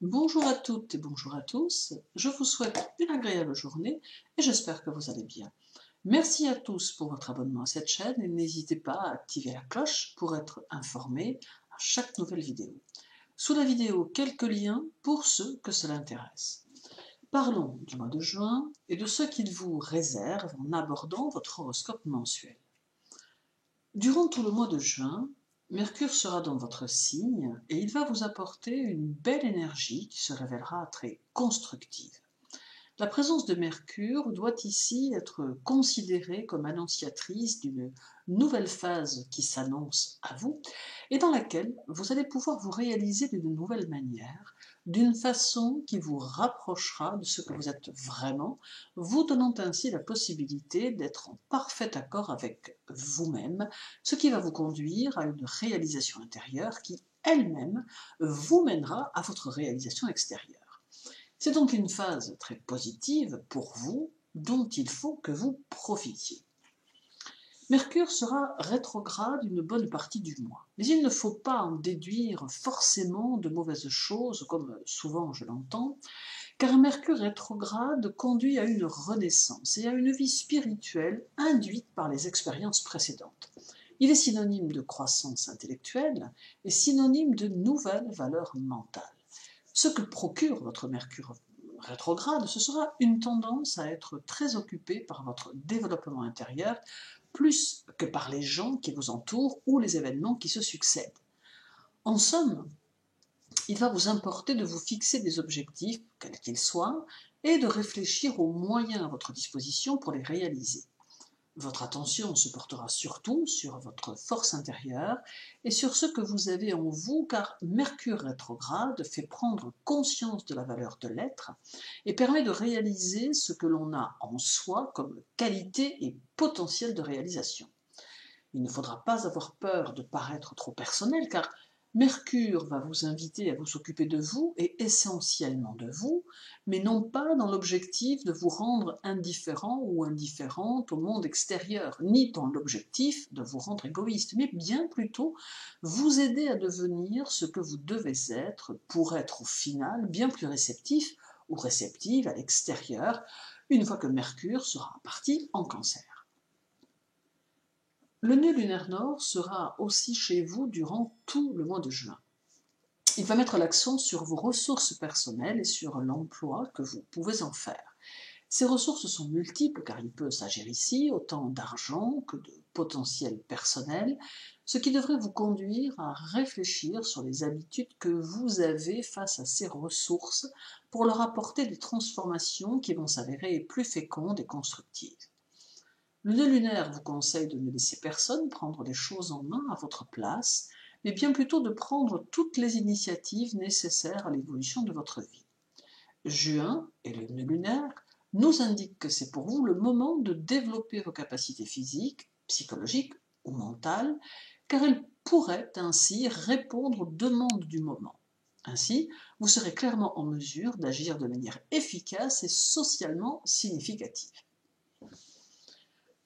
Bonjour à toutes et bonjour à tous, je vous souhaite une agréable journée et j'espère que vous allez bien. Merci à tous pour votre abonnement à cette chaîne et n'hésitez pas à activer la cloche pour être informé à chaque nouvelle vidéo. Sous la vidéo, quelques liens pour ceux que cela intéresse. Parlons du mois de juin et de ce qu'il vous réserve en abordant votre horoscope mensuel. Durant tout le mois de juin, Mercure sera dans votre signe et il va vous apporter une belle énergie qui se révélera très constructive. La présence de Mercure doit ici être considérée comme annonciatrice d'une nouvelle phase qui s'annonce à vous et dans laquelle vous allez pouvoir vous réaliser d'une nouvelle manière, d'une façon qui vous rapprochera de ce que vous êtes vraiment, vous donnant ainsi la possibilité d'être en parfait accord avec vous-même, ce qui va vous conduire à une réalisation intérieure qui, elle-même, vous mènera à votre réalisation extérieure. C'est donc une phase très positive pour vous, dont il faut que vous profitiez. Mercure sera rétrograde une bonne partie du mois, mais il ne faut pas en déduire forcément de mauvaises choses, comme souvent je l'entends, car un Mercure rétrograde conduit à une renaissance et à une vie spirituelle induite par les expériences précédentes. Il est synonyme de croissance intellectuelle et synonyme de nouvelles valeurs mentales. Ce que procure votre Mercure rétrograde, ce sera une tendance à être très occupé par votre développement intérieur, plus que par les gens qui vous entourent ou les événements qui se succèdent. En somme, il va vous importer de vous fixer des objectifs, quels qu'ils soient, et de réfléchir aux moyens à votre disposition pour les réaliser. Votre attention se portera surtout sur votre force intérieure et sur ce que vous avez en vous, car Mercure rétrograde fait prendre conscience de la valeur de l'être et permet de réaliser ce que l'on a en soi comme qualité et potentiel de réalisation. Il ne faudra pas avoir peur de paraître trop personnel, car Mercure va vous inviter à vous occuper de vous et essentiellement de vous, mais non pas dans l'objectif de vous rendre indifférent ou indifférente au monde extérieur, ni dans l'objectif de vous rendre égoïste, mais bien plutôt vous aider à devenir ce que vous devez être pour être au final bien plus réceptif ou réceptive à l'extérieur, une fois que Mercure sera parti en Cancer. Le nœud lunaire nord sera aussi chez vous durant tout le mois de juin. Il va mettre l'accent sur vos ressources personnelles et sur l'emploi que vous pouvez en faire. Ces ressources sont multiples car il peut s'agir ici autant d'argent que de potentiel personnel, ce qui devrait vous conduire à réfléchir sur les habitudes que vous avez face à ces ressources pour leur apporter des transformations qui vont s'avérer plus fécondes et constructives. Le nœud lunaire vous conseille de ne laisser personne prendre les choses en main à votre place, mais bien plutôt de prendre toutes les initiatives nécessaires à l'évolution de votre vie. Juin et le nœud lunaire nous indiquent que c'est pour vous le moment de développer vos capacités physiques, psychologiques ou mentales, car elles pourraient ainsi répondre aux demandes du moment. Ainsi, vous serez clairement en mesure d'agir de manière efficace et socialement significative.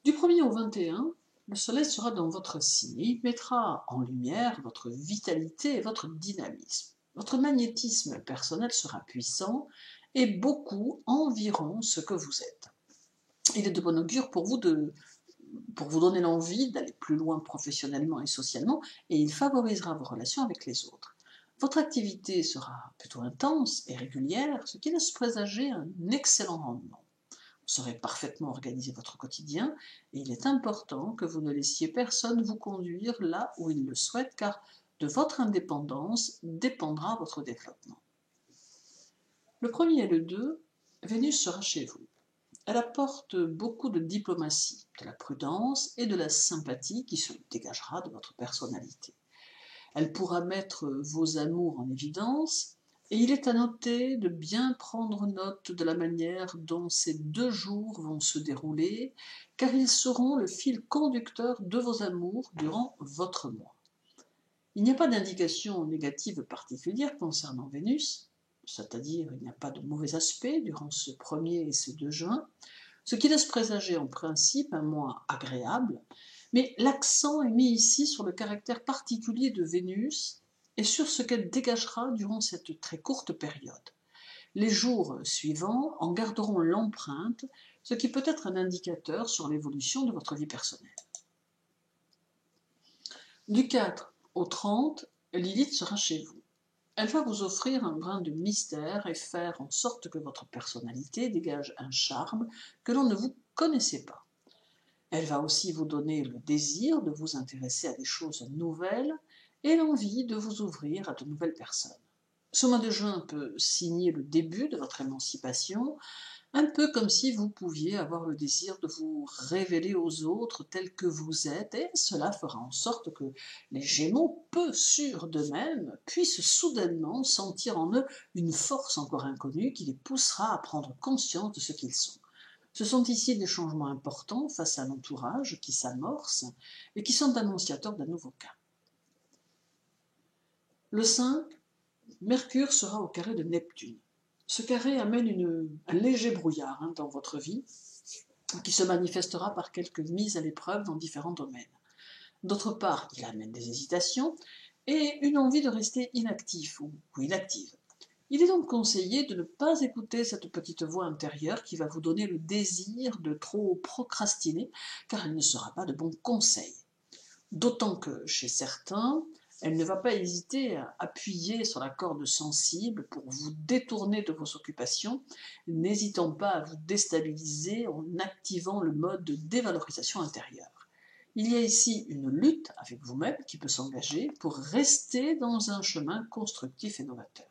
Du 1er au 21, le soleil sera dans votre signe et il mettra en lumière votre vitalité et votre dynamisme. Votre magnétisme personnel sera puissant et beaucoup envieront ce que vous êtes. Il est de bon augure pour vous donner l'envie d'aller plus loin professionnellement et socialement, et il favorisera vos relations avec les autres. Votre activité sera plutôt intense et régulière, ce qui laisse présager un excellent rendement. Vous saurez parfaitement organiser votre quotidien et il est important que vous ne laissiez personne vous conduire là où il le souhaite, car de votre indépendance dépendra votre développement. Le 1er et le 2, Vénus sera chez vous. Elle apporte beaucoup de diplomatie, de la prudence et de la sympathie qui se dégagera de votre personnalité. Elle pourra mettre vos amours en évidence, et il est à noter de bien prendre note de la manière dont ces 2 jours vont se dérouler, car ils seront le fil conducteur de vos amours durant votre mois. Il n'y a pas d'indication négative particulière concernant Vénus, c'est-à-dire il n'y a pas de mauvais aspect durant ce 1er et ce 2 juin, ce qui laisse présager en principe un mois agréable, mais l'accent est mis ici sur le caractère particulier de Vénus et sur ce qu'elle dégagera durant cette très courte période. Les jours suivants en garderont l'empreinte, ce qui peut être un indicateur sur l'évolution de votre vie personnelle. Du 4 au 30, Lilith sera chez vous. Elle va vous offrir un brin de mystère et faire en sorte que votre personnalité dégage un charme que l'on ne vous connaissait pas. Elle va aussi vous donner le désir de vous intéresser à des choses nouvelles et l'envie de vous ouvrir à de nouvelles personnes. Ce mois de juin peut signer le début de votre émancipation, un peu comme si vous pouviez avoir le désir de vous révéler aux autres tels que vous êtes, et cela fera en sorte que les Gémeaux, peu sûrs d'eux-mêmes, puissent soudainement sentir en eux une force encore inconnue qui les poussera à prendre conscience de ce qu'ils sont. Ce sont ici des changements importants face à l'entourage qui s'amorcent et qui sont annonciateurs d'un nouveau cas. Le 5, Mercure sera au carré de Neptune. Ce carré amène un léger brouillard dans votre vie, qui se manifestera par quelques mises à l'épreuve dans différents domaines. D'autre part, il amène des hésitations et une envie de rester inactif ou inactive. Il est donc conseillé de ne pas écouter cette petite voix intérieure qui va vous donner le désir de trop procrastiner, car elle ne sera pas de bons conseils. D'autant que, chez certains, elle ne va pas hésiter à appuyer sur la corde sensible pour vous détourner de vos occupations, n'hésitant pas à vous déstabiliser en activant le mode de dévalorisation intérieure. Il y a ici une lutte avec vous-même qui peut s'engager pour rester dans un chemin constructif et novateur.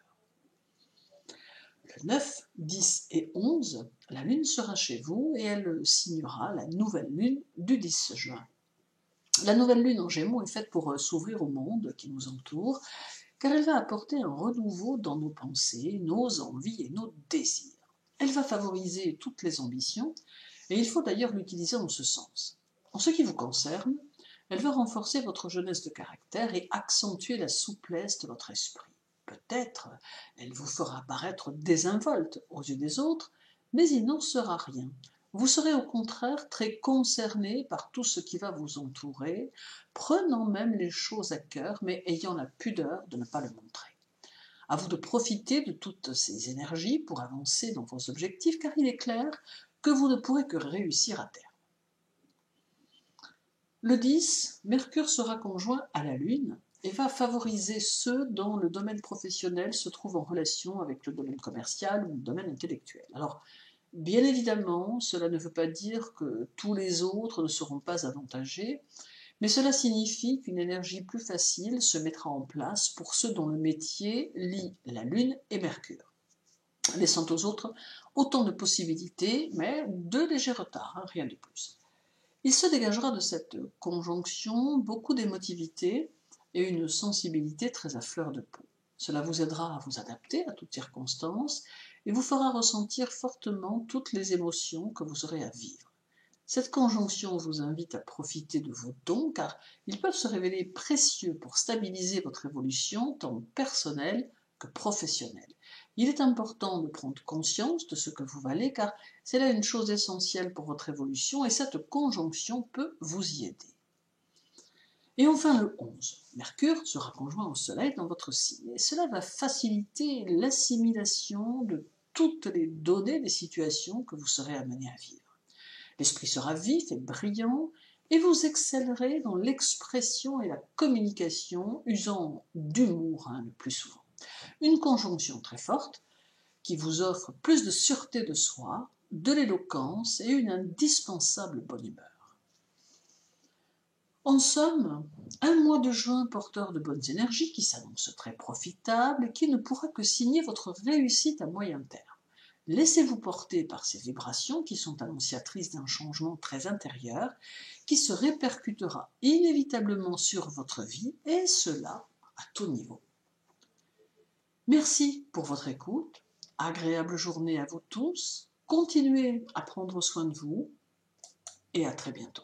Le 9, 10 et 11, la Lune sera chez vous et elle signera la nouvelle Lune du 10 juin. La nouvelle Lune en Gémeaux est faite pour s'ouvrir au monde qui nous entoure, car elle va apporter un renouveau dans nos pensées, nos envies et nos désirs. Elle va favoriser toutes les ambitions, et il faut d'ailleurs l'utiliser en ce sens. En ce qui vous concerne, elle va renforcer votre jeunesse de caractère et accentuer la souplesse de votre esprit. Peut-être elle vous fera paraître désinvolte aux yeux des autres, mais il n'en sera rien. Vous serez au contraire très concerné par tout ce qui va vous entourer, prenant même les choses à cœur, mais ayant la pudeur de ne pas le montrer. À vous de profiter de toutes ces énergies pour avancer dans vos objectifs, car il est clair que vous ne pourrez que réussir à terme. Le 10, Mercure sera conjoint à la Lune et va favoriser ceux dont le domaine professionnel se trouve en relation avec le domaine commercial ou le domaine intellectuel. Alors, bien évidemment, cela ne veut pas dire que tous les autres ne seront pas avantagés, mais cela signifie qu'une énergie plus facile se mettra en place pour ceux dont le métier lie la Lune et Mercure, laissant aux autres autant de possibilités, mais de légers retards, rien de plus. Il se dégagera de cette conjonction beaucoup d'émotivité et une sensibilité très à fleur de peau. Cela vous aidera à vous adapter à toutes circonstances et vous fera ressentir fortement toutes les émotions que vous aurez à vivre. Cette conjonction vous invite à profiter de vos dons car ils peuvent se révéler précieux pour stabiliser votre évolution tant personnelle que professionnelle. Il est important de prendre conscience de ce que vous valez car c'est là une chose essentielle pour votre évolution et cette conjonction peut vous y aider. Et enfin le 11, Mercure sera conjoint au Soleil dans votre signe et cela va faciliter l'assimilation de toutes les données des situations que vous serez amené à vivre. L'esprit sera vif et brillant et vous excellerez dans l'expression et la communication usant d'humour le plus souvent. Une conjonction très forte qui vous offre plus de sûreté de soi, de l'éloquence et une indispensable bonne humeur. En somme, un mois de juin porteur de bonnes énergies qui s'annonce très profitable et qui ne pourra que signer votre réussite à moyen terme. Laissez-vous porter par ces vibrations qui sont annonciatrices d'un changement très intérieur qui se répercutera inévitablement sur votre vie et cela à tout niveau. Merci pour votre écoute, agréable journée à vous tous, continuez à prendre soin de vous et à très bientôt.